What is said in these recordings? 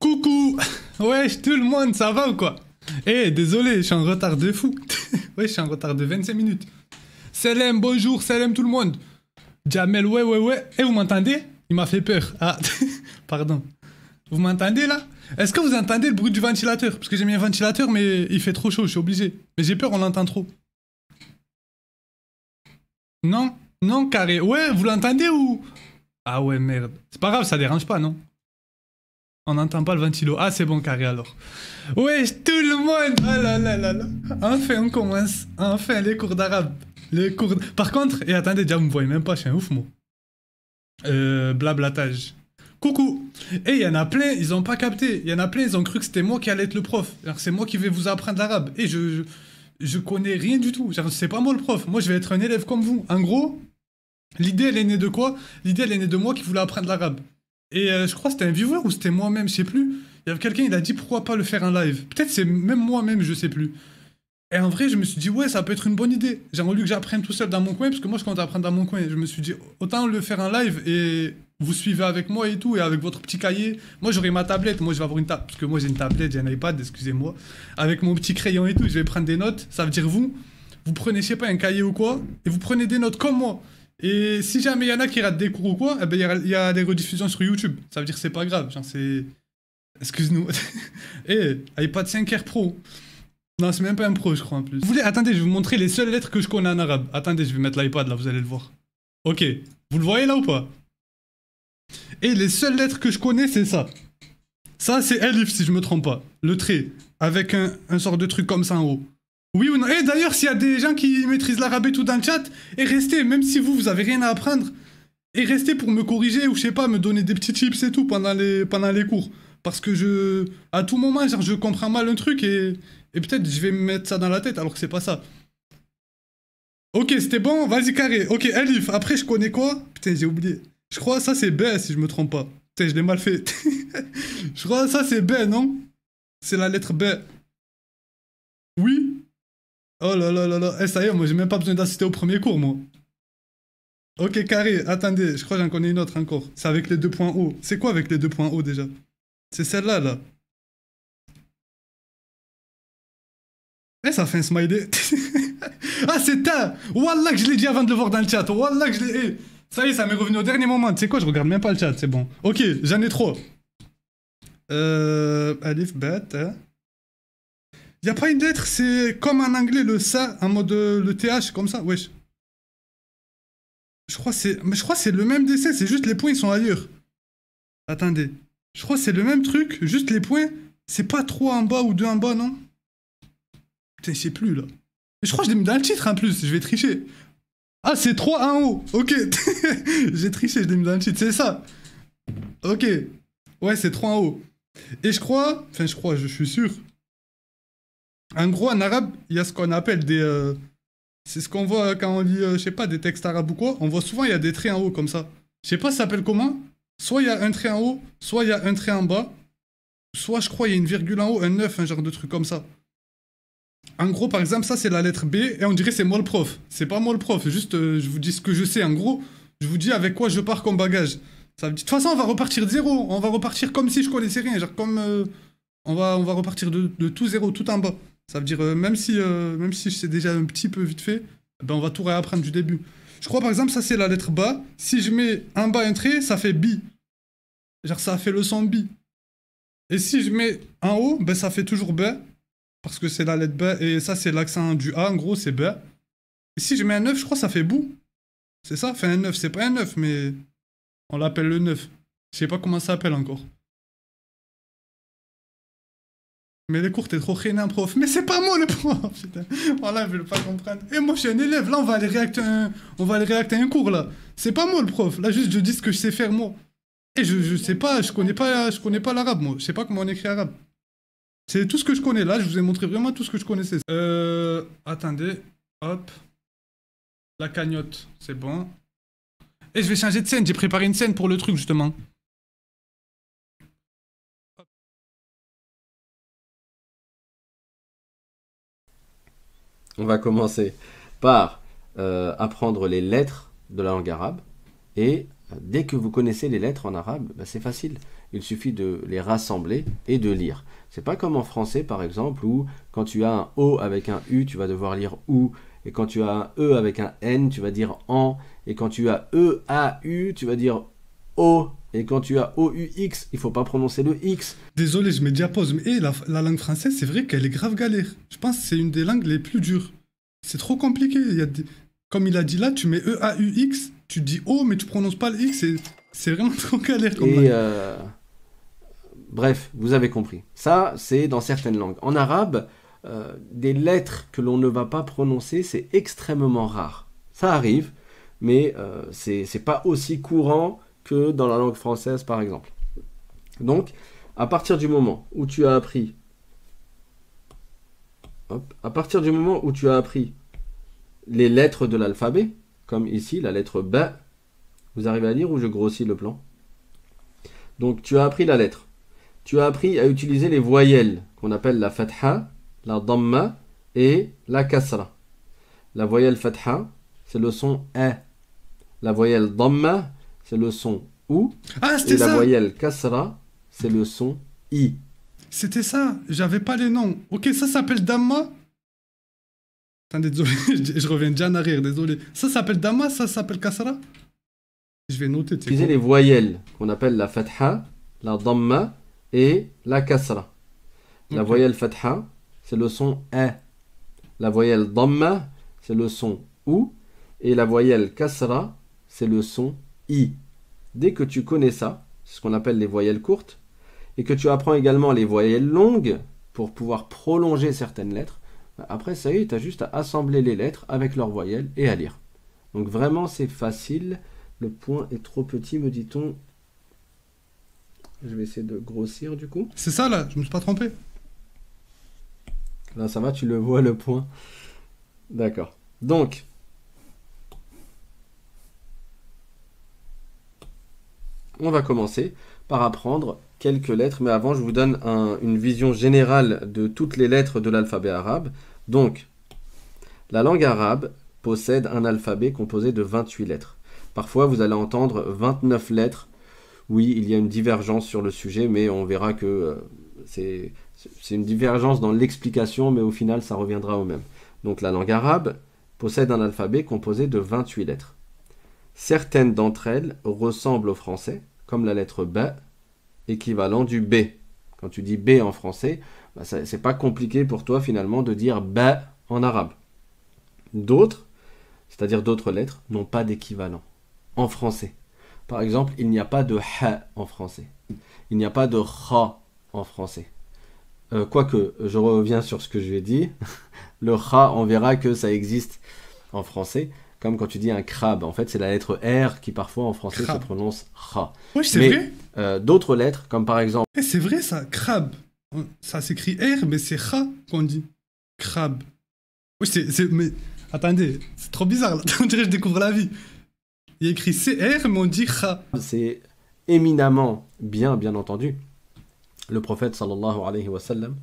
Coucou. Wesh, tout le monde, ça va ou quoi? Eh, désolé, je suis en retard de fou. Ouais, je suis en retard de 25 minutes. Salam, bonjour, salam tout le monde. Jamel, ouais. Eh, vous m'entendez? Il m'a fait peur. Ah, pardon. Vous m'entendez là? Est-ce que vous entendez le bruit du ventilateur? Parce que j'ai mis un ventilateur, mais il fait trop chaud, je suis obligé. Mais j'ai peur, on l'entend trop. Non? Non, carré. Ouais, vous l'entendez ou... Ah ouais, merde. C'est pas grave, ça dérange pas, non? On n'entend pas le ventilo. Ah, c'est bon, carré alors. Wesh, tout le monde! Oh là là là là. Enfin, on commence. Enfin, les cours d'arabe. Les cours... Par contre, et attendez, déjà, vous me voyez même pas, je suis un ouf, moi. Blablatage. Coucou. Et il y en a plein, ils ont pas capté. Il y en a plein, ils ont cru que c'était moi qui allais être le prof. Alors, c'est moi qui vais vous apprendre l'arabe. Et je connais rien du tout. Genre, c'est pas moi le prof. Moi, je vais être un élève comme vous. En gros, l'idée, elle est née de quoi? L'idée, elle est née de moi qui voulais apprendre l'arabe. Et je crois que c'était un viewer ou c'était moi-même, je sais plus. Il y avait quelqu'un, il a dit pourquoi pas le faire en live. Peut-être c'est même moi-même, je sais plus. Et en vrai, je me suis dit, ouais, ça peut être une bonne idée. J'ai voulu que j'apprenne tout seul dans mon coin, parce que moi, je compte apprendre dans mon coin. Je me suis dit, autant le faire en live et vous suivez avec moi et tout, et avec votre petit cahier. Moi, j'aurai ma tablette. Moi, je vais avoir une tablette, parce que moi, j'ai une tablette, j'ai un iPad, excusez-moi. Avec mon petit crayon et tout, je vais prendre des notes. Ça veut dire, vous prenez, je sais pas, un cahier ou quoi, et vous prenez des notes comme moi. Et si jamais il y en a qui ratent des cours ou quoi, eh ben, il y a des rediffusions sur YouTube. Ça veut dire que c'est pas grave. Genre, c'est. Excuse-nous. Eh, iPad 5R Pro. Non, c'est même pas un pro, je crois, en plus. Vous voulez... Attendez, je vais vous montrer les seules lettres que je connais en arabe. Attendez, je vais mettre l'iPad, là, vous allez le voir. Ok. Vous le voyez, là, ou pas? Et les seules lettres que je connais, c'est ça. Ça, c'est Elif, si je me trompe pas. Le trait. Avec un sort de truc comme ça en haut. Oui ou non? Et d'ailleurs, s'il y a des gens qui maîtrisent l'arabe et tout dans le chat, et restez, même si vous avez rien à apprendre, et restez pour me corriger ou je sais pas, me donner des petits tips et tout pendant les cours. Parce que à tout moment, genre, je comprends mal un truc et peut-être je vais me mettre ça dans la tête alors que c'est pas ça. Ok, c'était bon, vas-y carré. Ok, Elif, après je connais quoi? Putain, j'ai oublié. Je crois ça c'est B si je me trompe pas. Putain, je l'ai mal fait. Je crois ça c'est B, non? C'est la lettre B. Oui? Oh là là là là. Eh, ça y est, moi j'ai même pas besoin d'assister au premier cours, moi. Ok, carré, attendez, je crois que j'en connais une autre encore. C'est avec les deux points hauts. C'est quoi avec les deux points hauts déjà? C'est celle-là, là. Eh, ça fait un smiley. Ah, c'est ta! Wallah que je l'ai dit avant de le voir dans le chat. Wallah que je l'ai... Eh, ça y est, ça m'est revenu au dernier moment. Tu sais quoi, je regarde même pas le chat, c'est bon. Ok, j'en ai trois. Alif, bet, hein. Y a pas une lettre, c'est comme en anglais, le ça, en mode le TH, comme ça, wesh. Mais je crois que c'est le même dessin, c'est juste les points, ils sont ailleurs. Attendez. Je crois que c'est le même truc, juste les points, c'est pas 3 en bas ou 2 en bas, non? Putain, je sais plus, là. Mais je crois que je l'ai mis dans le titre, en plus, je vais tricher. Ah, c'est 3 en haut, ok. J'ai triché, je l'ai mis dans le titre, c'est ça. Ok. Ouais, c'est 3 en haut. Et je suis sûr. En gros, en arabe, il y a ce qu'on appelle des... c'est ce qu'on voit quand on lit, je sais pas, des textes arabes ou quoi. On voit souvent, il y a des traits en haut, comme ça. Je sais pas, ça s'appelle comment? Soit il y a un trait en haut, soit il y a un trait en bas. Soit, je crois, il y a une virgule en haut, un 9, un genre de truc comme ça. En gros, par exemple, ça, c'est la lettre B, et on dirait c'est moi le prof. C'est pas moi le prof, juste, je vous dis ce que je sais. En gros, je vous dis avec quoi je pars comme bagage. Ça veut dire... De toute façon, on va repartir de zéro. On va repartir comme si je connaissais rien. Genre, comme... on va repartir de tout zéro, tout en bas. Ça veut dire, même si je sais déjà un petit peu vite fait, ben on va tout réapprendre du début. Je crois, par exemple, ça, c'est la lettre B. Si je mets en bas un trait, ça fait B. Genre, ça fait le son B. Et si je mets en haut, ben ça fait toujours B. Parce que c'est la lettre B. Et ça, c'est l'accent du A. En gros, c'est B. Et si je mets un 9, je crois que ça fait bou. C'est ça? Enfin, un 9, c'est pas un 9, mais on l'appelle le 9. Je sais pas comment ça s'appelle encore. Mais les cours, t'es trop un prof. Mais c'est pas moi le prof, putain. Voilà, je veux pas comprendre. Et moi, je suis un élève. Là, on va aller réacter un cours, là. C'est pas moi le prof. Là, juste, je dis ce que je sais faire, moi. Et je sais pas, je connais pas l'arabe, moi. Je sais pas comment on écrit arabe. C'est tout ce que je connais. Là, je vous ai montré vraiment tout ce que je connaissais. Attendez. Hop. La cagnotte, c'est bon. Et je vais changer de scène. J'ai préparé une scène pour le truc, justement. On va commencer par apprendre les lettres de la langue arabe et Dès que vous connaissez les lettres en arabe, bah, c'est facile. Il suffit de les rassembler et de lire. C'est pas comme en français, par exemple, où quand tu as un O avec un U, tu vas devoir lire OU. Et quand tu as un E avec un N, tu vas dire en. Et quand tu as E, A, U, tu vas dire O. Et quand tu as O-U-X, il faut pas prononcer le X. Désolé, je mets déjà pause, mais la langue française, c'est vrai qu'elle est grave galère. Je pense que c'est une des langues les plus dures. C'est trop compliqué. Comme il a dit là, tu mets E-A-U-X, tu dis O, mais tu prononces pas le X. C'est vraiment trop galère comme Et langue. bref, vous avez compris. Ça, c'est dans certaines langues. En arabe, des lettres que l'on ne va pas prononcer, c'est extrêmement rare. Ça arrive, mais c'est pas aussi courant que dans la langue française, par exemple. Donc, à partir du moment où tu as appris, à partir du moment où tu as appris les lettres de l'alphabet, comme ici, la lettre B, vous arrivez à lire ou je grossis le plan? Donc, tu as appris la lettre. Tu as appris à utiliser les voyelles qu'on appelle la fatha, la damma et la kasra. La voyelle fatha, c'est le son A. La voyelle damma, c'est le son OU. Ah, Et c'était la ça! voyelle kasra, c'est le son I. C'était ça! J'avais pas les noms. Ok, ça s'appelle Damma. Attendez, désolé, je reviens déjà en arrière, désolé. Ça s'appelle Damma, ça s'appelle Kasra? Je vais noter, tu sais Utilisez quoi. les voyelles qu'on appelle la fatha, la damma et la kasra. La Ok. voyelle fatha, c'est le son A. La voyelle damma, c'est le son OU. Et la voyelle kasra, c'est le son I. Dès que tu connais ça, c'est ce qu'on appelle les voyelles courtes, et que tu apprends également les voyelles longues pour pouvoir prolonger certaines lettres, après ça y est, tu as juste à assembler les lettres avec leurs voyelles et à lire. Donc vraiment c'est facile. Le point est trop petit, me dit-on. Je vais essayer de grossir du coup. C'est ça là, je me suis pas trompé. Là ça va, tu le vois le point. D'accord. Donc, on va commencer par apprendre quelques lettres, mais avant je vous donne une vision générale de toutes les lettres de l'alphabet arabe. Donc, la langue arabe possède un alphabet composé de 28 lettres. Parfois vous allez entendre 29 lettres. Oui, il y a une divergence sur le sujet, mais on verra que c'est une divergence dans l'explication, mais au final ça reviendra au même. Donc la langue arabe possède un alphabet composé de 28 lettres. Certaines d'entre elles ressemblent au français, comme la lettre B, équivalent du B. Quand tu dis B en français, bah, c'est pas compliqué pour toi finalement de dire B en arabe. D'autres, c'est-à-dire d'autres lettres, n'ont pas d'équivalent en français. Par exemple, il n'y a pas de ha en français. Il n'y a pas de kha en français. Quoique, je reviens sur ce que je lui ai dit. Le kha, on verra que ça existe en français. Comme quand tu dis un crabe. En fait, c'est la lettre R qui parfois en français Crabe. se prononce kha. Ouais, c'est Mais vrai. d'autres lettres, comme par exemple Eh, c'est vrai ça, crabe. Ça s'écrit R, mais c'est Kha qu'on dit. Crabe. Oui, mais attendez, c'est trop bizarre là. On dirait que je découvre la vie. Il y a écrit CR, mais on dit Kha. c'est éminemment bien entendu, le prophète sallallahu alayhi wa sallam.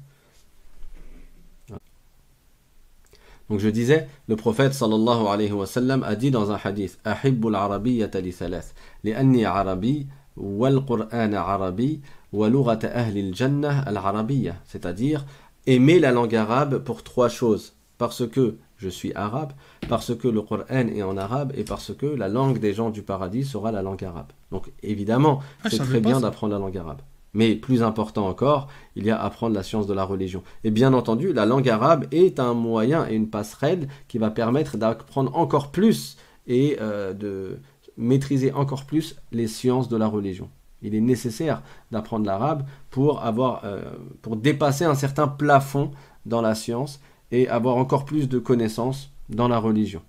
Donc je disais, le prophète sallallahu alayhi wa sallam a dit dans un hadith Ahibbu al-arabiyyata li thalath, li'anni arabi, wal Qur'an arabi, wa lughata ahli al-jannah al-arabiyya. C'est-à-dire, aimer la langue arabe pour trois choses. Parce que je suis arabe, parce que le Coran est en arabe et parce que la langue des gens du paradis sera la langue arabe. Donc évidemment, Ah, je c'est savais très pas bien ça. d'apprendre la langue arabe. Mais plus important encore, il y a apprendre la science de la religion. Et bien entendu, la langue arabe est un moyen et une passerelle qui va permettre d'apprendre encore plus et de maîtriser encore plus les sciences de la religion. Il est nécessaire d'apprendre l'arabe pour dépasser un certain plafond dans la science et avoir encore plus de connaissances dans la religion.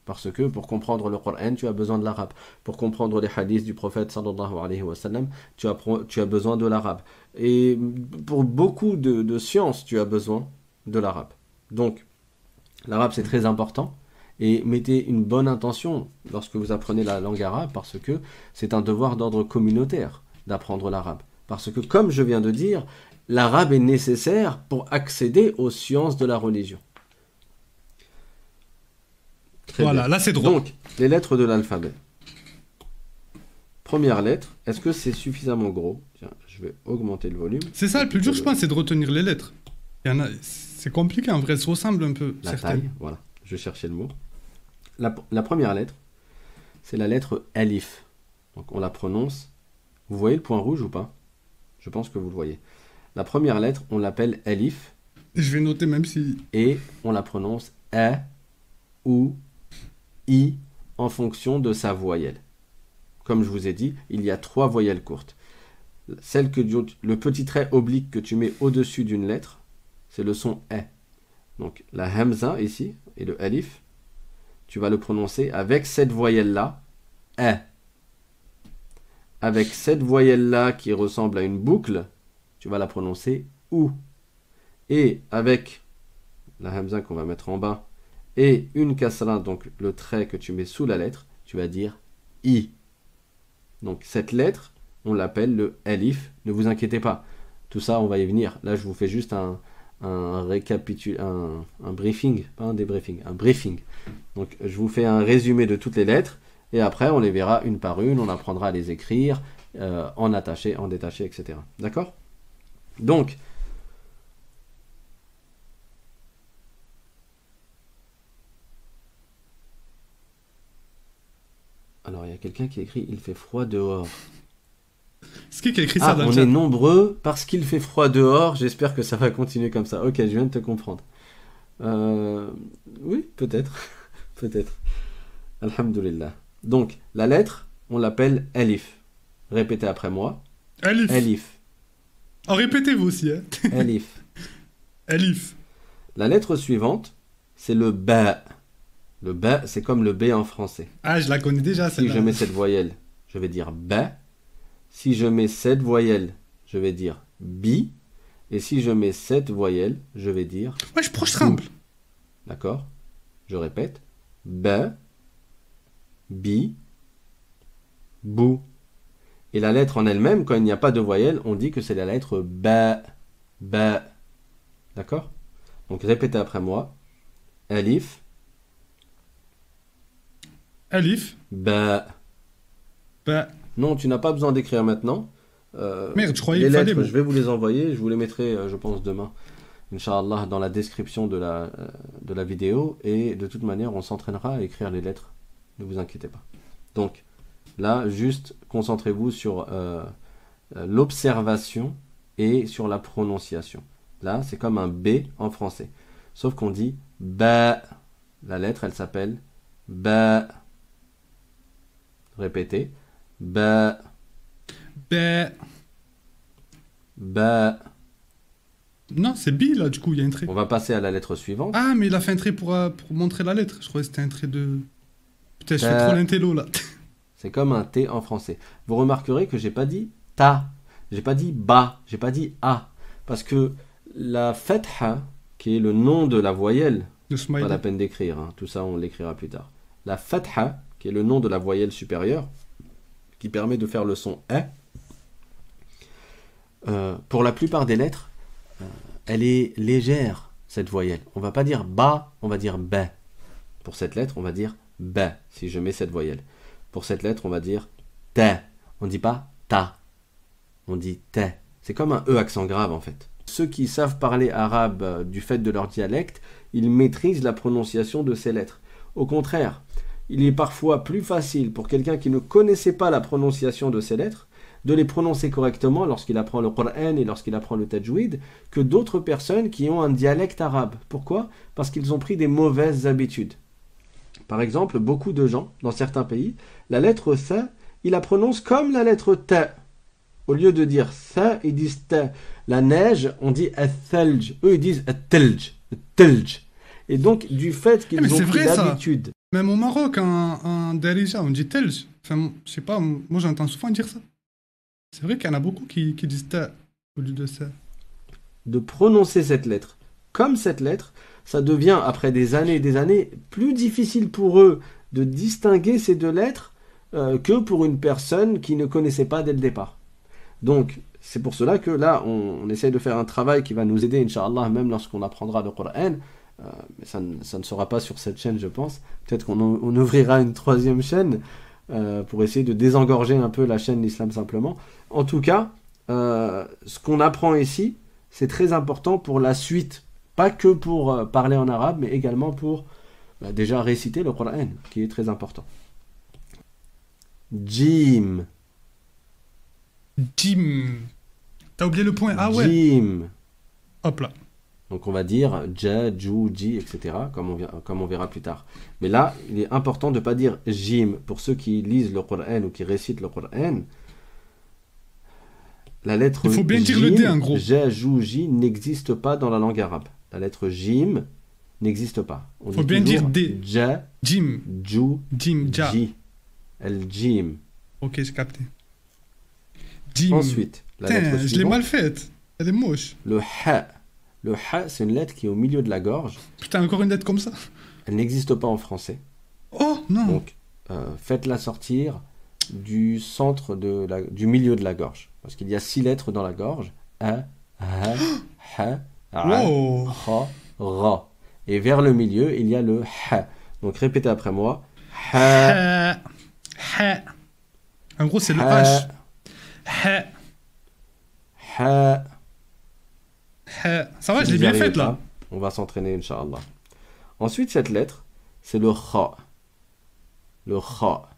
Parce que pour comprendre le Coran, tu as besoin de l'arabe. Pour comprendre les hadiths du prophète sallallahu alayhi wa sallam, tu as besoin de l'arabe. Et pour beaucoup de sciences, tu as besoin de l'arabe. Donc, l'arabe c'est très important. Et mettez une bonne intention lorsque vous apprenez la langue arabe parce que c'est un devoir d'ordre communautaire d'apprendre l'arabe. Parce que comme je viens de dire, l'arabe est nécessaire pour accéder aux sciences de la religion. Très Voilà, bien. là c'est droit. Donc, les lettres de l'alphabet. première lettre, est-ce que c'est suffisamment gros? Tiens, je vais augmenter le volume. C'est ça le plus dur, je pense, c'est de retenir les lettres. Il y en a, c'est compliqué en vrai, elles se ressemblent un peu. La certaines. taille, voilà. Je cherchais le mot. La première lettre, c'est la lettre Alif. Donc on la prononce. Vous voyez le point rouge ou pas? Je pense que vous le voyez. La première lettre, on l'appelle Alif. Je vais noter même si... Et on la prononce A ou I en fonction de sa voyelle. Comme je vous ai dit, il y a 3 voyelles courtes. Celle que le petit trait oblique que tu mets au-dessus d'une lettre, c'est le son E. Donc la hamza ici et le alif, tu vas le prononcer avec cette voyelle-là, E. Avec cette voyelle-là qui ressemble à une boucle, tu vas la prononcer OU. Et avec la hamza qu'on va mettre en bas et une kasra, donc le trait que tu mets sous la lettre, tu vas dire I. Donc cette lettre, on l'appelle le alif. Ne vous inquiétez pas, tout ça on va y venir. Là je vous fais juste un briefing, pas un débriefing, un briefing. Donc je vous fais un résumé de toutes les lettres et après on les verra une par une, on apprendra à les écrire, en attaché, en détaché, etc. D'accord? Donc, alors il y a quelqu'un qui écrit « Il fait froid dehors ». C'est qui a écrit ça dans le on chat? est nombreux parce qu'il fait froid dehors. J'espère que ça va continuer comme ça. Ok, je viens de te comprendre. Oui, peut-être. Peut-être. Alhamdulillah. Donc, la lettre, on l'appelle Alif. Répétez après moi. Alif. Alif. En répétez-vous aussi, hein. Alif. Alif. La lettre suivante, c'est le Ba. Le Ba, c'est comme le B en français. Ah, je la connais déjà, Si celle-là. je mets cette voyelle, je vais dire Ba. Si je mets cette voyelle, je vais dire Bi. Et si je mets cette voyelle, je vais dire Ouais, je proche tremble. D'accord? Je répète. Ba. Bi. Bou. Et la lettre en elle-même, quand il n'y a pas de voyelle, on dit que c'est la lettre Ba. Ba. D'accord? Donc répétez après moi. Alif. Alif. Ba. Bah, Non, tu n'as pas besoin d'écrire maintenant. merde, je croyais Les qu'il fallait. lettres, Moi. je vais vous les envoyer. Je vous les mettrai, je pense, demain. Inch'Allah, dans la description de la vidéo. Et de toute manière, on s'entraînera à écrire les lettres. Ne vous inquiétez pas. Donc, là, juste concentrez-vous sur l'observation et sur la prononciation. Là, c'est comme un B en français. Sauf qu'on dit ba. La lettre, elle s'appelle ba. Répétez. Ba. Bah, Ba. non, c'est B là, du coup, il y a un trait. On va passer à la lettre suivante. Ah, mais il a fait un trait pour montrer la lettre. Je croyais que c'était un trait de. Putain, je fais Bah. trop l'intello là. C'est comme un T en français. Vous remarquerez que j'ai pas dit ta, j'ai pas dit ba, j'ai pas dit a. Parce que la fatha, qui est le nom de la voyelle, De pas smiley. la peine d'écrire, hein, tout ça on l'écrira plus tard. La fatha, qui est le nom de la voyelle supérieure, qui permet de faire le son E, pour la plupart des lettres, elle est légère, cette voyelle. On va pas dire ba, on va dire ba. Pour cette lettre, on va dire ba, si je mets cette voyelle. Pour cette lettre, on va dire ta. On ne dit pas ta. On dit ta. C'est comme un E accent grave en fait. Ceux qui savent parler arabe du fait de leur dialecte, ils maîtrisent la prononciation de ces lettres. Au contraire, il est parfois plus facile pour quelqu'un qui ne connaissait pas la prononciation de ces lettres de les prononcer correctement lorsqu'il apprend le Coran et lorsqu'il apprend le Tajwid que d'autres personnes qui ont un dialecte arabe. Pourquoi? Parce qu'ils ont pris des mauvaises habitudes. Par exemple, beaucoup de gens, dans certains pays, la lettre tha, ils la prononcent comme la lettre ta. Au lieu de dire tha, ils disent ta. La neige, on dit at-thalj. Eux, ils disent at-talj. At-talj. Et donc, du fait qu'ils mais ont c'est pris vrai, ça. l'habitude. Même au Maroc, en Darija, on dit telj. Enfin, je sais pas, moi j'entends souvent dire ça. C'est vrai qu'il y en a beaucoup qui disent ta au lieu de ça. De prononcer cette lettre comme cette lettre, ça devient, après des années et des années, plus difficile pour eux de distinguer ces deux lettres que pour une personne qui ne connaissait pas dès le départ. Donc, c'est pour cela que là, on essaie de faire un travail qui va nous aider, Inch'Allah, même lorsqu'on apprendra le Coran. Mais ça ne sera pas sur cette chaîne, je pense. Peut-être qu'on ouvrira une troisième chaîne pour essayer de désengorger un peu la chaîne L'Islam Simplement. En tout cas, ce qu'on apprend ici, c'est très important pour la suite. Pas que pour parler en arabe, mais également pour déjà réciter le Coran, qui est très important. Jim. Jim. T'as oublié le point. Ah ouais. Jim. Hop là. Donc on va dire ja, ju, ji, etc. Comme on verra plus tard. Mais là, il est important de ne pas dire jim. Pour ceux qui lisent le Coran ou qui récitent le Coran, la lettre il faut bien jim, dire le D en gros. Ja, ju, ji n'existe pas dans la langue arabe. La lettre jim n'existe pas. On faut dit bien dire toujours D. Ja, Jim. ju, Jim. Ja. ji. El jim. Ok, j'ai capté. Jim. Ensuite, la lettre Putain, je l'ai suivante, mal faite. Elle est moche. le ha. Le ha, c'est une lettre qui est au milieu de la gorge. Putain, encore une lettre comme ça. Elle n'existe pas en français. Oh non. Donc, faites-la sortir du centre du milieu de la gorge. Parce qu'il y a 6 lettres dans la gorge. A, ha, ha, a, Wow. ha, ra. Et vers le milieu, il y a le ha. Donc, répétez après moi. Ha, Ha. Ha. En gros, c'est le ha, H. Ha. ha. Ha. Ça va, Si je l'ai vous bien n'y arrivez faite là. pas, on va s'entraîner, Inch'Allah. Ensuite, cette lettre, c'est le kha. Le kha.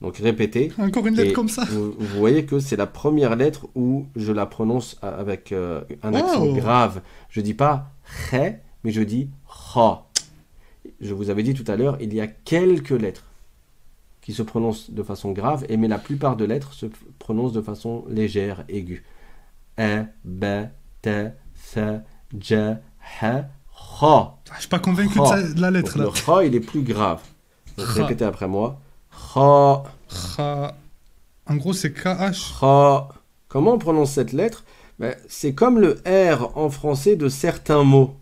Donc, répétez. Encore une lettre Et comme ça. vous voyez que c'est la première lettre où je la prononce avec un accent Oh. grave. Je dis pas khe, mais je dis kha. Je vous avais dit tout à l'heure, il y a quelques lettres qui se prononcent de façon grave, mais la plupart de lettres se prononcent de façon légère, aiguë. A, B, T, F, J, H, Kha. Je suis pas convaincu de la lettre Donc, là. le Kha, il est plus grave. Donc, Kha. répétez après moi. Kha. Kha. En gros, c'est KH. Kha. Comment on prononce cette lettre? C'est comme le R en français de certains mots.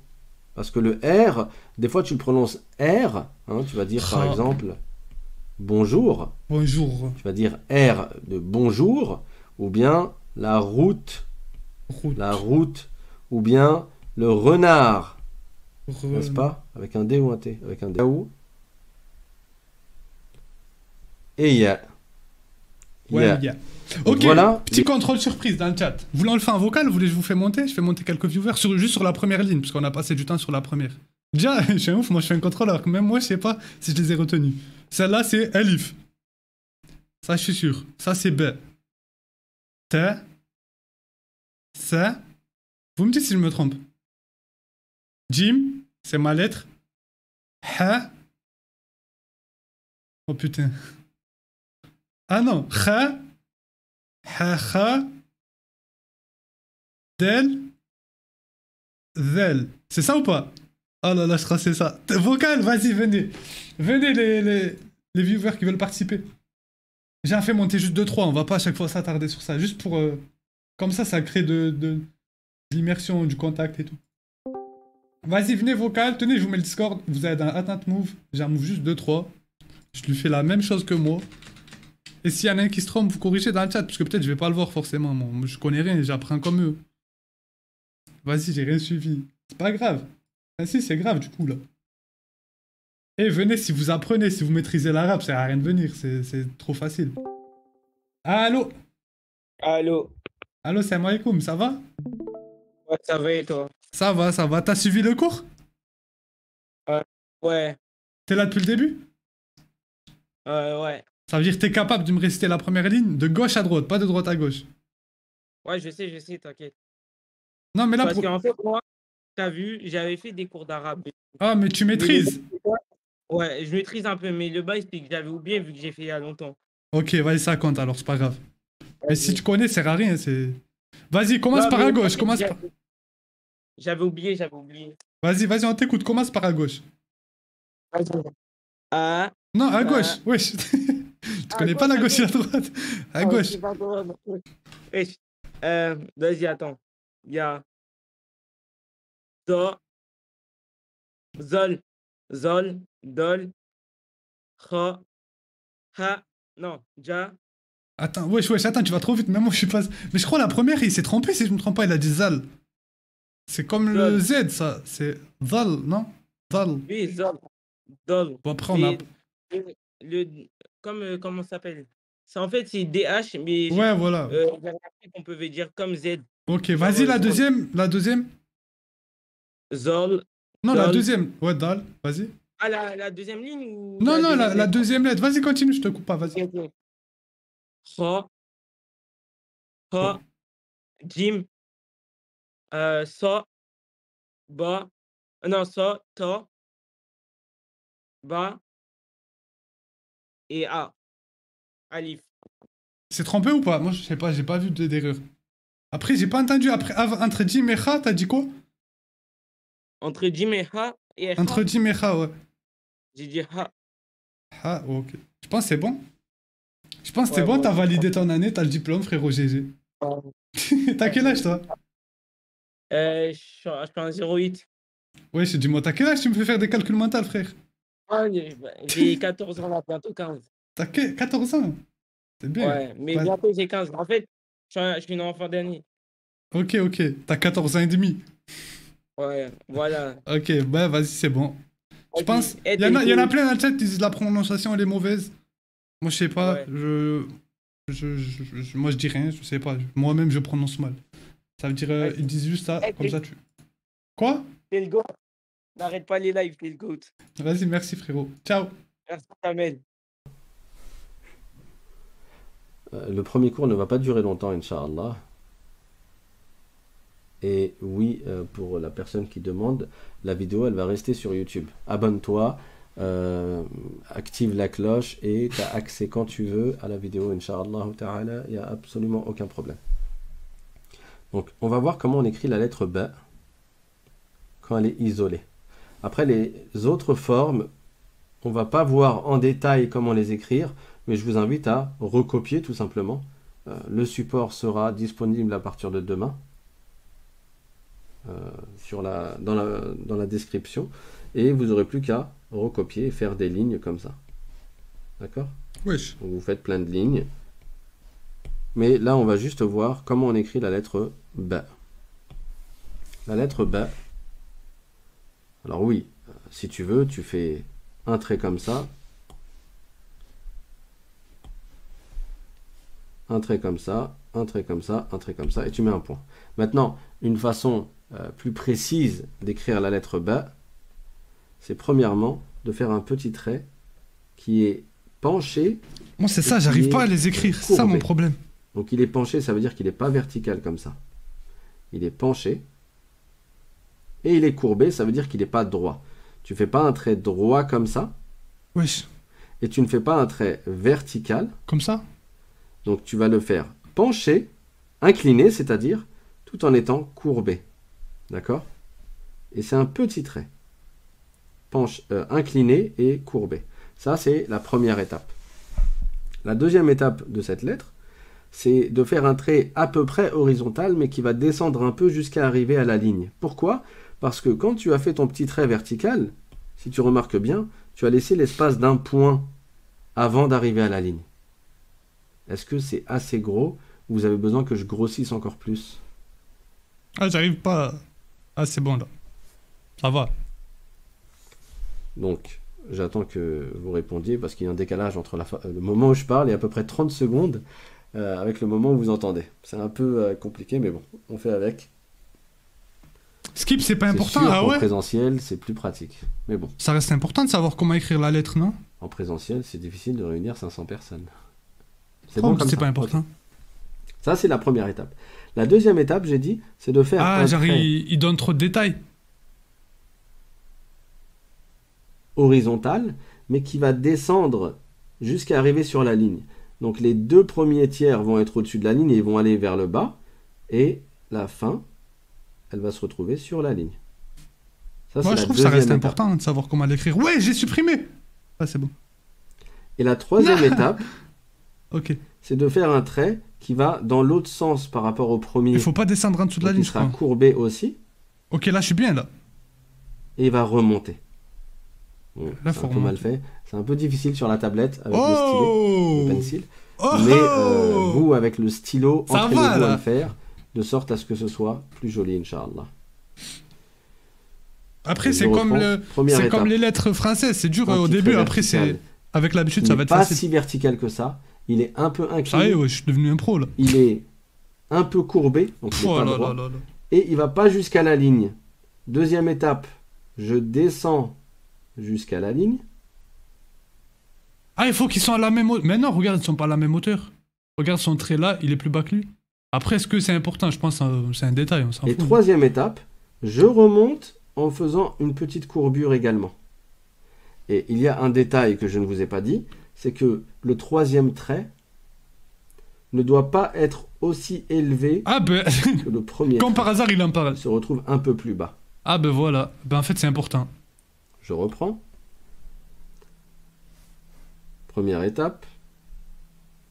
Parce que le R, des fois tu le prononces R. Tu vas dire par Kha. exemple bonjour. Bonjour. Tu vas dire R de bonjour. Ou bien la route. Route. La route. Ou bien le renard. Re- N'est-ce pas? Avec un D ou un T? Avec un D. Et ya. Ouais, Ya. yeah. Donc Ok, voilà. petit contrôle surprise dans le chat. Vous voulez on le fait en vocal? Vous voulez que je vous fais monter? Je fais monter quelques viewers juste sur la première ligne, parce qu'on a passé du temps sur la première. Déjà, je suis un ouf, moi je fais un contrôle, alors que même moi je sais pas si je les ai retenus. Celle-là c'est Alif. Ça je suis sûr. Ça c'est B. T. C. Vous me dites si je me trompe. Jim, c'est ma lettre. Ha. Oh putain. Ah non, Kha. Ha, kha. Del. Zel. C'est ça ou pas? Oh là là, je crois que c'est ça. Vocal, vas-y, venez. Venez les viewers qui veulent participer. J'ai fait monter juste 2-3, on va pas à chaque fois s'attarder sur ça. Juste pour... comme ça crée de l'immersion, du contact et tout. Vas-y, venez vocal. Tenez, je vous mets le Discord. Vous avez un atteinte move. J'ai un move juste 2-3. Je lui fais la même chose que moi. Et s'il y en a un qui se trompe, vous corrigez dans le chat, parce que peut-être je vais pas le voir forcément. Moi, je connais rien, j'apprends comme eux. Vas-y, j'ai rien suivi. C'est pas grave. Ah si, c'est grave du coup là. Et venez si vous apprenez, si vous maîtrisez l'arabe, ça sert à rien de venir, c'est trop facile. Allô? Allô? Allô, salam alaikum, ça va? Ouais, ça va et toi? Ça va, ça va. T'as suivi le cours? Ouais, T'es là depuis le début? ouais. Ça veut dire que t'es capable de me réciter la première ligne de gauche à droite, pas de droite à gauche. Ouais, je sais, t'inquiète. Non, mais là, Parce qu'en fait, moi, t'as vu, j'avais fait des cours d'arabe. Ah, mais tu maîtrises. Ouais, je maîtrise un peu, mais le bail, c'est que j'avais oublié vu que j'ai fait il y a longtemps. Ok, vas-y, ça compte alors, c'est pas grave. Mais si tu connais, ça sert à rien, c'est... Vas-y, commence Non, par mais à en gauche, fait, commence par... J'avais oublié. Vas-y, on t'écoute, commence par à gauche. Ah, Non, à gauche, wesh. Tu connais pas la gauche et la droite. À gauche. wesh. Vas-y, attends. Il y a Do, Zol, Dol, Kha, Ha, non, Ja. Attends, wesh, attends, tu vas trop vite, même moi je suis pas... Mais je crois la première, il s'est trompé, si je me trompe pas, il a dit Zal. C'est comme le Z, ça. C'est Zal, non? Zal. Oui, Zol, Dol. Bon, après, on a... comment ça s'appelle? C'est en fait, c'est DH, mais Ouais, voilà. j'ai remarqué qu'on pouvait dire comme Z. Ok, Genre, vas-y, la Zol, deuxième. La deuxième. Zol, Non, la Dol. deuxième. Ouais, Dal, vas-y. Ah, la deuxième ligne ou Non, la non, deuxième la lettre? deuxième lettre. Vas-y, continue, je te coupe pas, vas-y. Ok, ok. Kha, Oh. Kha, Jim, Sa, Ba. Non, Sa, Ta, Ba et A. Alif. C'est trompé ou pas? Moi, je sais pas, j'ai pas vu d'erreur. Après, j'ai pas entendu. Après, entre Jim et Kha, t'as dit quoi? Entre Jim et Ha et Entre Ha, Jim et Kha, ouais. j'ai dit Ha. Ah, ok. Je pense que c'est bon. Je pense que c'est Ouais, bon, moi t'as aussi. validé ton année, t'as le diplôme, frérot GG. T'as quel âge, toi? Je suis en 08. Ouais, dis-moi, t'as quel âge? Tu me fais faire des calculs mentaux, frère. Ah, j'ai 14 ans là, bientôt 15. 14 ans. C'est bien. Ouais, mais Ouais. bientôt j'ai 15. En fait, je suis une enfant d'année. Ok, ok. T'as 14 ans et demi. Ouais, voilà. Ok, bah vas-y, c'est bon. Je pense. Vas-y. Eh, Il y en t'es a, y en a cool. plein dans le chat qui disent la prononciation elle est mauvaise. Moi, je sais pas. Ouais. Moi, je dis rien, je sais pas. Moi-même, je prononce mal. Ça veut dire. Vas-y. Ils disent juste ça, Eh, comme ça, tu. Quoi? t'es le GOAT. N'arrête pas les lives, t'es le GOAT. Vas-y, merci, frérot. Ciao. Merci, Kamel. Le premier cours ne va pas durer longtemps, Inch'Allah. Et oui, pour la personne qui demande, la vidéo, elle va rester sur YouTube. Abonne-toi, active la cloche et tu as accès quand tu veux à la vidéo, Inch'Allah ta'ala, il n'y a absolument aucun problème. Donc, on va voir comment on écrit la lettre B quand elle est isolée. Après, les autres formes, on va pas voir en détail comment les écrire, mais je vous invite à recopier tout simplement. Le support sera disponible à partir de demain. Dans la description et vous n'aurez plus qu'à recopier et faire des lignes comme ça, d'accord? Wesh. Donc vous faites plein de lignes, mais là on va juste voir comment on écrit la lettre B. La lettre B, alors oui, si tu veux, tu fais un trait comme ça, un trait comme ça, un trait comme ça, un trait comme ça, et tu mets un point. Maintenant, une façon plus précise d'écrire la lettre B, c'est premièrement de faire un petit trait qui est penché. Moi, c'est ça, j'arrive pas à les écrire. C'est ça mon problème. Donc, il est penché, ça veut dire qu'il n'est pas vertical comme ça. Il est penché. Et il est courbé, ça veut dire qu'il n'est pas droit. Tu fais pas un trait droit comme ça. Wesh. Et tu ne fais pas un trait vertical. Comme ça? Donc, tu vas le faire penché, incliné, c'est-à-dire tout en étant courbé. D'accord? Et c'est un petit trait. Incliné et courbé. Ça, c'est la première étape. La deuxième étape de cette lettre, c'est de faire un trait à peu près horizontal, mais qui va descendre un peu jusqu'à arriver à la ligne. Pourquoi? Parce que quand tu as fait ton petit trait vertical, si tu remarques bien, tu as laissé l'espace d'un point avant d'arriver à la ligne. Est-ce que c'est assez gros ou vous avez besoin que je grossisse encore plus? Ah, j'arrive pas. Ah, c'est bon là. Ça va. Donc, j'attends que vous répondiez parce qu'il y a un décalage entre le moment où je parle et à peu près 30 secondes avec le moment où vous entendez. C'est un peu compliqué, mais bon, on fait avec. Skip, c'est pas important, sûr, ah ouais? En présentiel, c'est plus pratique. Mais bon. Ça reste important de savoir comment écrire la lettre, non? En présentiel, c'est difficile de réunir 500 personnes. C'est bon comme c'est pas important. Okay. Ça, c'est la première étape. La deuxième étape, j'ai dit, c'est de faire un genre trait il donne trop de détails. horizontal, mais qui va descendre jusqu'à arriver sur la ligne. Donc les deux premiers tiers vont être au-dessus de la ligne et ils vont aller vers le bas. Et la fin, elle va se retrouver sur la ligne. Ça, moi, je trouve que ça reste important de savoir comment l'écrire. Ouais, j'ai supprimé. Ah, c'est bon. Et la troisième étape, ok, c'est de faire un trait qui va dans l'autre sens par rapport au premier. Il faut pas descendre en dessous de la ligne, il sera courbé aussi. Ok, là, je suis bien, là. Et il va remonter. Bon, là, c'est un peu mal fait. C'est un peu difficile sur la tablette avec le stylet, le pencil. Mais vous, avec le stylo, entraînez-vous à le faire, de sorte à ce que ce soit plus joli, Inch'Allah. Après, c'est comme les lettres françaises, c'est dur au début, après c'est... Avec l'habitude, Il ça n'est va être pas facile. si vertical que ça. Il est un peu Ça y est, incliné. ouais, je suis devenu un pro là. Il est un peu courbé, donc il n'est Oh pas là droit. là là là. Et il va pas jusqu'à la ligne. Deuxième étape, je descends jusqu'à la ligne. Ah, il faut qu'ils soient à la même hauteur. Mais non, regarde, ils sont pas à la même hauteur. Regarde son trait là, il est plus bas que lui. Après, est-ce que c'est important? Je pense que c'est un détail, on s'en Et fout. troisième étape, je remonte en faisant une petite courbure également. Et il y a un détail que je ne vous ai pas dit, c'est que le troisième trait ne doit pas être aussi élevé Ah ben, que le premier comme trait. par hasard, il en parle. Il se retrouve un peu plus bas. Ah ben voilà. Ben en fait, c'est important. Je reprends. Première étape,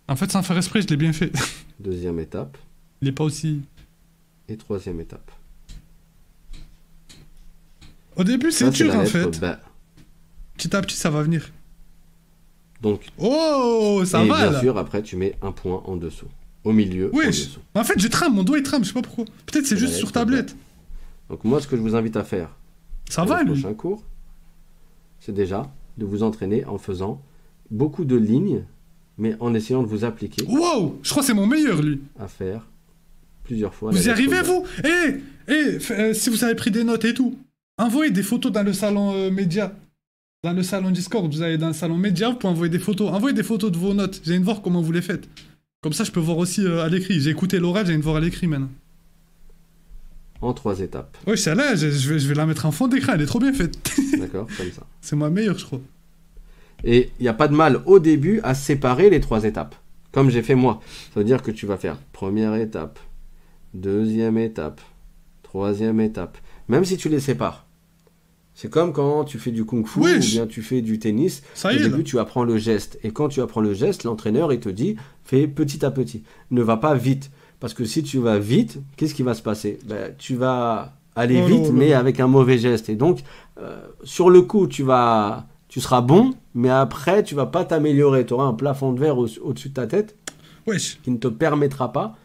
En fait, sans faire esprit, je l'ai bien fait. deuxième étape Il est pas aussi... et troisième étape. Au début, c'est Ça, c'est dur la en lettre fait. Ba. Petit à petit, ça va venir. Donc, Oh, ça et va bien là. sûr, après, tu mets un point en dessous. Au milieu, en Wesh. dessous. En fait, je trame, mon doigt il trame, je sais pas pourquoi. Peut-être c'est C'est la juste sur lettre tablette. Donc moi, ce que je vous invite à faire Ça pour va le lui. prochain cours, c'est déjà de vous entraîner en faisant beaucoup de lignes, mais en essayant de vous appliquer Wow, je crois que c'est mon meilleur lui. à faire plusieurs fois. la Vous y lettre arrivez Ba. vous? Si vous avez pris des notes et tout, envoyez des photos dans le salon média. Dans le salon Discord, vous allez dans le salon média, vous pouvez envoyer des photos. Envoyez des photos de vos notes, j'ai envie de voir comment vous les faites. Comme ça, je peux voir aussi à l'écrit. J'ai écouté l'oral, j'ai envie de voir à l'écrit maintenant. En 3 étapes. Ouais, celle-là, je vais la mettre en fond d'écran, elle est trop bien faite. D'accord? Comme ça. C'est ma meilleure, je crois. Et il n'y a pas de mal au début à séparer les 3 étapes, comme j'ai fait moi. Ça veut dire que tu vas faire première étape, deuxième étape, troisième étape, même si tu les sépares. C'est comme quand tu fais du kung-fu ou Wesh. bien tu fais du tennis. Ça Au y est, là. début, tu apprends le geste. Et quand tu apprends le geste, l'entraîneur, il te dit, fais petit à petit. Ne va pas vite. Parce que si tu vas vite, qu'est-ce qui va se passer? Ben, tu vas aller Oh vite, là mais là. avec un mauvais geste. Et donc, sur le coup, tu seras bon, mais après, tu vas pas t'améliorer. Tu auras un plafond de verre au-dessus de ta tête Wesh. qui ne te permettra pas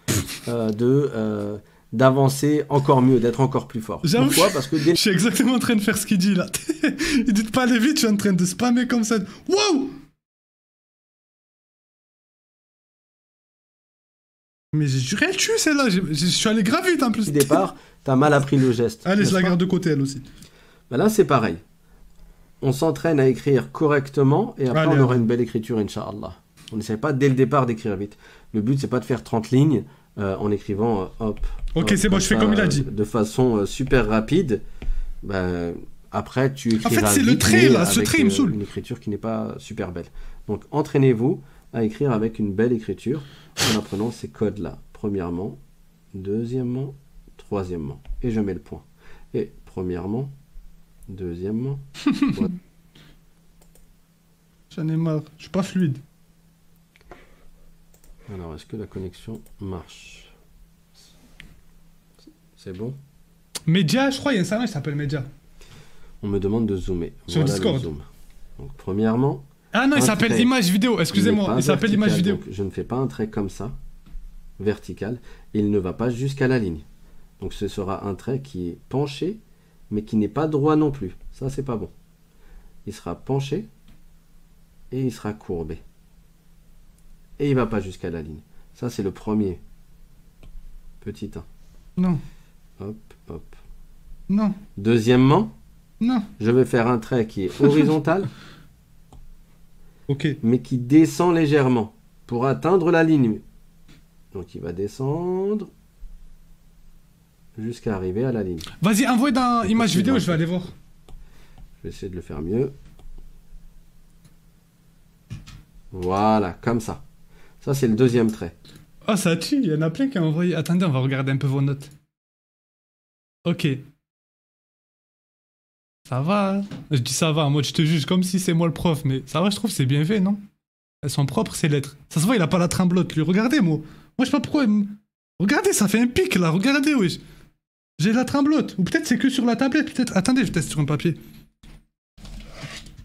d'avancer encore mieux, d'être encore plus fort. J'avoue. Pourquoi? Parce que dès Je suis exactement en train de faire ce qu'il dit là. Il dit de pas aller vite, je suis en train de spammer comme ça. Wow! Mais j'ai juré, elle tue celle-là. Je suis allé grave vite en plus. le départ, tu as mal appris le geste. Allez, je n'est-ce la pas? garde de côté elle aussi. Ben là, c'est pareil. On s'entraîne à écrire correctement et après, Allez, on aura allez. une belle écriture, Inch'Allah. On n'essaie pas dès le départ d'écrire vite. Le but, c'est pas de faire 30 lignes en écrivant hop. Ok, hop, c'est bon, je fais ça, comme il a dit. De façon super rapide. Ben, après, tu écriras c'est le vite, trait, mais là, ce avec, trait, il me saoule. une écriture qui n'est pas super belle. Donc, entraînez-vous à écrire avec une belle écriture en apprenant ces codes-là. Premièrement, deuxièmement, troisièmement. Et je mets le point. Et premièrement, deuxièmement, J'en ai marre. Je suis pas fluide. alors, est-ce que la connexion marche? C'est bon? Média, je crois, il y a un salon qui s'appelle Média. On me demande de zoomer. Sur Voilà Discord. le zoom. Donc, premièrement, Ah non, il Un s'appelle trait. Image Vidéo. Excusez-moi, n'est pas il s'appelle Image vertical, Vidéo. donc je ne fais pas un trait comme ça, vertical, et il ne va pas jusqu'à la ligne. Donc ce sera un trait qui est penché, mais qui n'est pas droit non plus. Ça, c'est pas bon. Il sera penché et il sera courbé. Et il va pas jusqu'à la ligne. Ça, c'est le premier. Petit 1. Non, Hop, hop. non, Deuxièmement, non. je vais faire un trait qui est horizontal, Ok. mais qui descend légèrement pour atteindre la ligne. Donc il va descendre jusqu'à arriver à la ligne. Vas-y, envoie dans C'est Image possible, Vidéo, en je vais fait. aller voir. Je vais essayer de le faire mieux. Voilà, comme ça. Ça, c'est le deuxième trait. Ah, ça tue, il y en a plein qui ont envoyé. Attendez, on va regarder un peu vos notes. Ok. Ça va, hein. Je dis ça va, moi je te juge comme si c'est moi le prof, mais ça va, je trouve que c'est bien fait, non? Elles sont propres, ces lettres. Ça se voit, il a pas la tremblote, lui. Regardez, moi. Moi, je sais pas pourquoi. Regardez, ça fait un pic, là. Regardez, wesh. J'ai la tremblote. Ou peut-être c'est que sur la tablette, peut-être. Attendez, je teste sur un papier.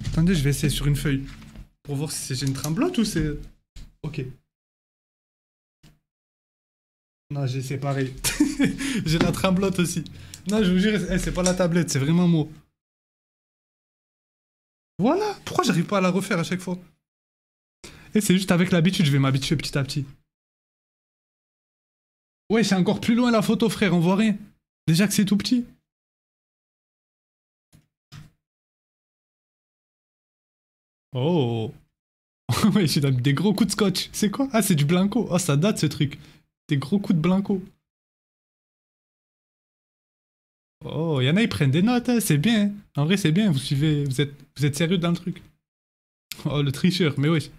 Attendez, je vais essayer sur une feuille. Pour voir si j'ai une tremblote ou c'est... Ok. Non, c'est pareil. J'ai la tremblote aussi. Non, je vous jure, c'est pas la tablette, c'est vraiment moi. Voilà. Pourquoi j'arrive pas à la refaire à chaque fois? Et c'est juste avec l'habitude, je vais m'habituer petit à petit. Ouais, c'est encore plus loin la photo, frère, on voit rien. Déjà que c'est tout petit. Oh. Ouais, j'ai mis des gros coups de scotch. C'est quoi? Ah, c'est du Blanco. Oh, ça date ce truc. Des gros coups de Blanco. Oh, il y en a, ils prennent des notes, hein, c'est bien. Hein. En vrai, c'est bien, vous suivez, vous êtes sérieux dans le truc. Oh, le tricheur, mais oui.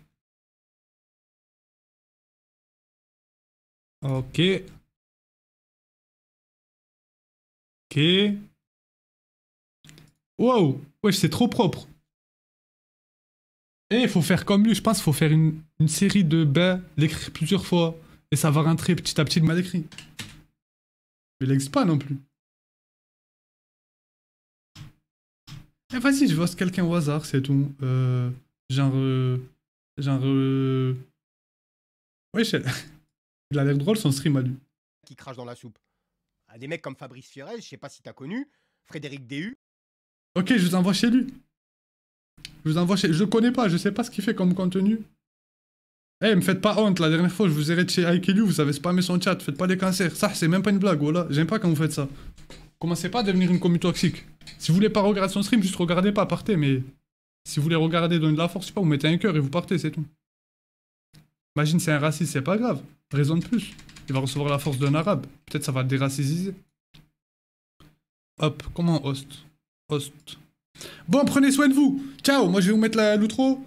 Ok. Ok. Wow. Wesh, c'est trop propre. Et il faut faire comme lui, je pense qu'il faut faire une série de bains, l'écrire plusieurs fois. Et ça va rentrer petit à petit le mal écrit. Mais l'ex pas non plus. Eh, vas-y, je vois quelqu'un au hasard, c'est tout. Genre. Genre. Wesh, il a l'air drôle son stream à lui. Qui crache dans la soupe. Ah, des mecs comme Fabrice Fiorel, je sais pas si t'as connu, Frédéric Déhu. Ok, je vous envoie chez lui. Je vous envoie chez... Je le connais pas, je sais pas ce qu'il fait comme contenu. Eh, me faites pas honte, la dernière fois je vous ai raid chez IKLU, vous avez spammé son chat, faites pas les cancers. Ça, c'est même pas une blague, voilà. J'aime pas quand vous faites ça. Commencez pas à devenir une commu toxique. Si vous voulez pas regarder son stream, juste regardez pas, partez, mais... Si vous voulez regarder, donner de la force, je sais pas, vous mettez un cœur et vous partez, c'est tout. Imagine c'est un raciste, c'est pas grave. Raison de plus. Il va recevoir la force d'un arabe. Peut-être ça va le déraciser. Hop, comment host? Host. Bon, prenez soin de vous. Ciao, moi je vais vous mettre l'outro.